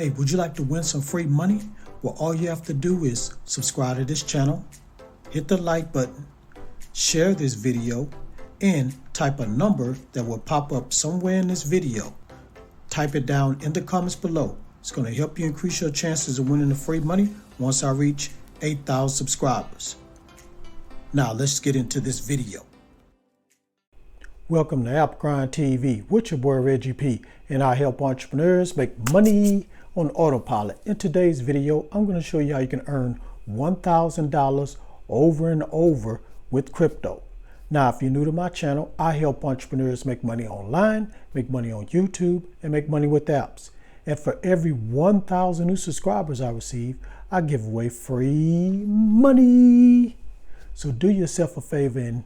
Hey, would you like to win some free money? Well, all you have to do is subscribe to this channel, hit the like button, share this video, and type a number that will pop up somewhere in this video. Type it down in the comments below. It's going to help you increase your chances of winning the free money once I reach 8,000 subscribers. Now let's get into this video. Welcome to AppGrind TV with your boy Reggie P, and I help entrepreneurs make money on autopilot. In today's video, I'm going to show you how you can earn $1,000 over and over with crypto. Now, if you're new to my channel, I help entrepreneurs make money online, make money on YouTube, and make money with apps. And for every 1,000 new subscribers I receive, I give away free money. So do yourself a favor and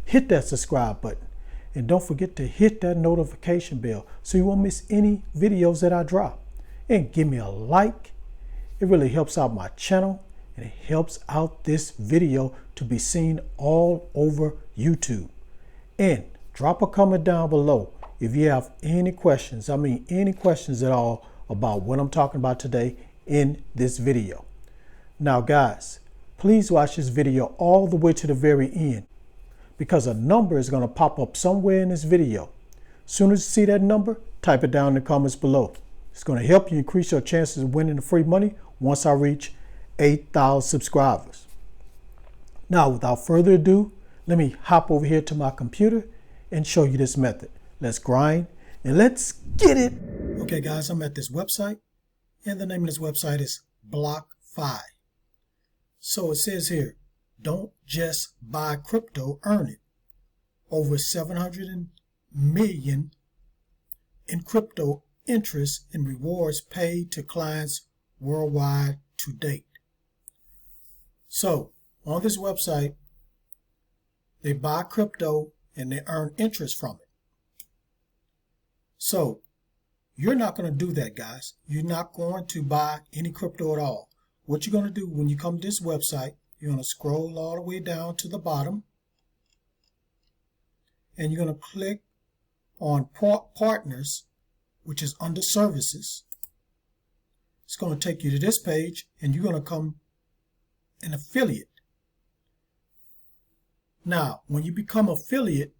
hit that subscribe button. And don't forget to hit that notification bell so you won't miss any videos that I drop. And give me a like. It really helps out my channel, and it helps out this video to be seen all over YouTube. And drop a comment down below if you have any questions. Any questions at all about what I'm talking about today in this video. Now guys, please watch this video all the way to the very end, because a number is going to pop up somewhere in this video. As soon as you see that number, type it down in the comments below. It's going to help you increase your chances of winning the free money once I reach 8,000 subscribers. Now, without further ado, let me hop over here to my computer and show you this method. Let's grind and let's get it. Okay, guys, I'm at this website, and the name of this website is BlockFi. So it says here, don't just buy crypto, earn it. Over 700 million in crypto interest and rewards paid to clients worldwide to date. So on this website, they buy crypto and they earn interest from it. So you're not going to do that, guys. You're not going to buy any crypto at all. What you're going to do when you come to this website, you're going to scroll all the way down to the bottom, and you're going to click on partners, which is under services. It's going to take you to this page, and you're going to come an affiliate. Now, when you become affiliate,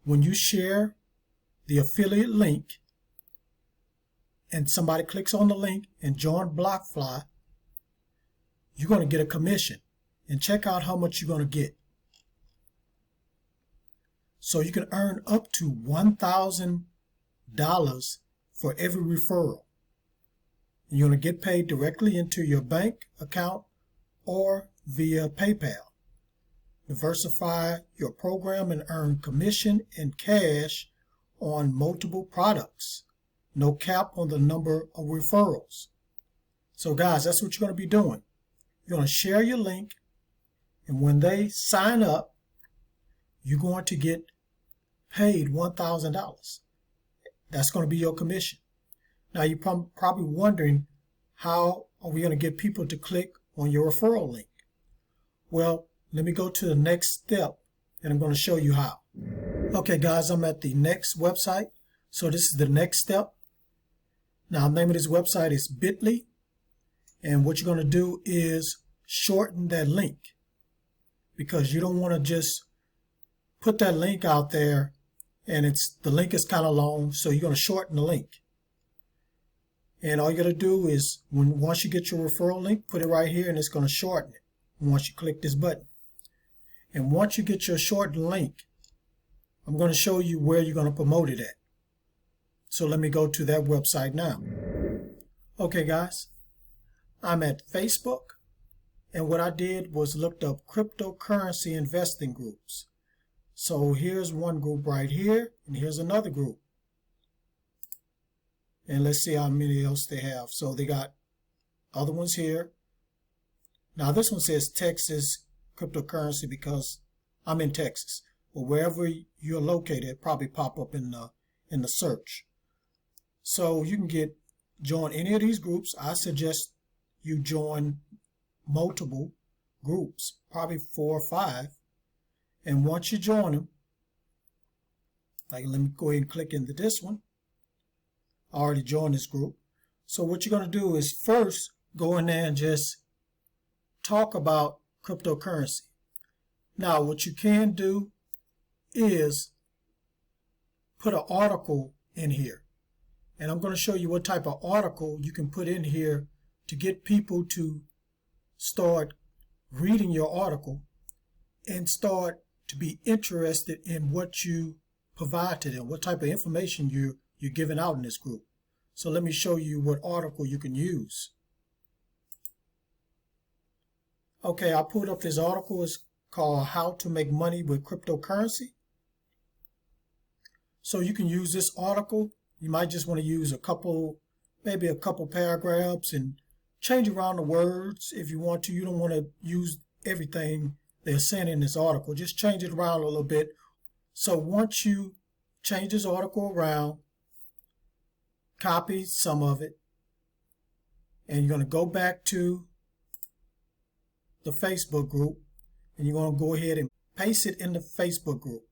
when you share the affiliate link and somebody clicks on the link and join BlockFi, you're going to get a commission. And check out how much you're going to get. So you can earn up to $1,000 for every referral. You're going to get paid directly into your bank account or via PayPal. Diversify your program and earn commission and cash on multiple products. No cap on the number of referrals. So guys, that's what you're going to be doing. You're going to share your link, and when they sign up, you're going to get paid $1,000. That's going to be your commission. Now you're probably wondering, how are we going to get people to click on your referral link? Well, let me go to the next step, and I'm going to show you how. Okay guys, I'm at the next website. So this is the next step. Now the name of this website is bit.ly. And what you're going to do is shorten that link, because you don't want to just put that link out there and the link is kind of long, so you're going to shorten the link. And all you got to do is, once you get your referral link, put it right here, and it's going to shorten it once you click this button. And once you get your shortened link, I'm going to show you where you're going to promote it at. So let me go to that website now. Okay guys, I'm at Facebook, and what I did was looked up cryptocurrency investing groups. So here's one group right here, and here's another group. And let's see how many else they have. So they got other ones here. Now this one says Texas cryptocurrency because I'm in Texas. But wherever you're located, it probably pop up in the search. So you can join any of these groups. I suggest you join multiple groups, probably 4 or 5. And once you join them, like let me go ahead and click into this one. I already joined this group. So what you're going to do is first go in there and just talk about cryptocurrency. Now, what you can do is put an article in here. And I'm going to show you what type of article you can put in here to get people to start reading your article and start to be interested in what you provide to them, what type of information you're giving out in this group. So let me show you what article you can use. Okay, I pulled up this article. It's called How to Make Money with Cryptocurrency. So you can use this article. You might just want to use maybe a couple paragraphs and change around the words if you want to. You don't want to use everything they're saying in this article. Just change it around a little bit. So once you change this article around, copy some of it, and you're going to go back to the Facebook group, and you're going to go ahead and paste it in the Facebook group.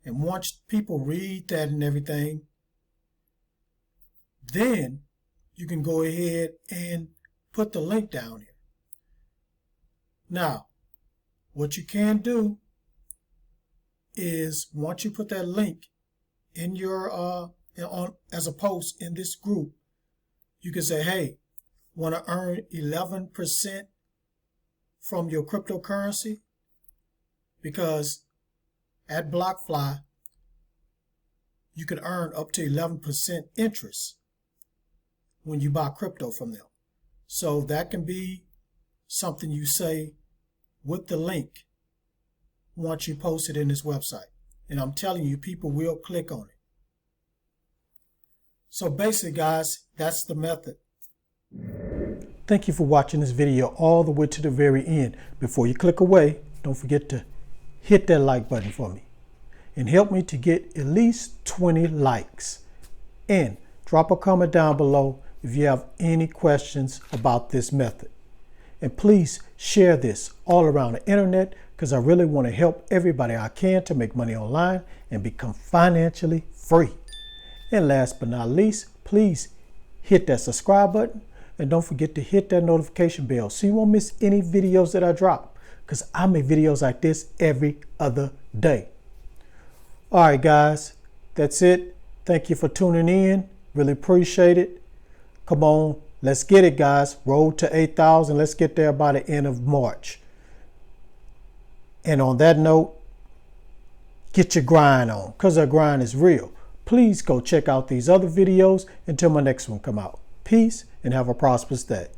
And once people read that and everything, then you can go ahead and put the link down here. Now, what you can do is once you put that link in your as a post in this group, you can say, hey, want to earn 11% from your cryptocurrency? Because at BlockFi, you can earn up to 11% interest when you buy crypto from them. So that can be something you say with the link once you post it in this website. And I'm telling you, people will click on it. So basically, guys, that's the method. Thank you for watching this video all the way to the very end. Before you click away, don't forget to hit that like button for me and help me to get at least 20 likes. And drop a comment down below if you have any questions about this method. And please share this all around the internet, because I really want to help everybody I can to make money online and become financially free. And last but not least, please hit that subscribe button and don't forget to hit that notification bell so you won't miss any videos that I drop, because I make videos like this every other day. All right, guys, that's it. Thank you for tuning in. Really appreciate it. Come on, let's get it, guys. Road to 8,000. Let's get there by the end of March. And on that note, get your grind on, because our grind is real. Please go check out these other videos until my next one come out. Peace and have a prosperous day.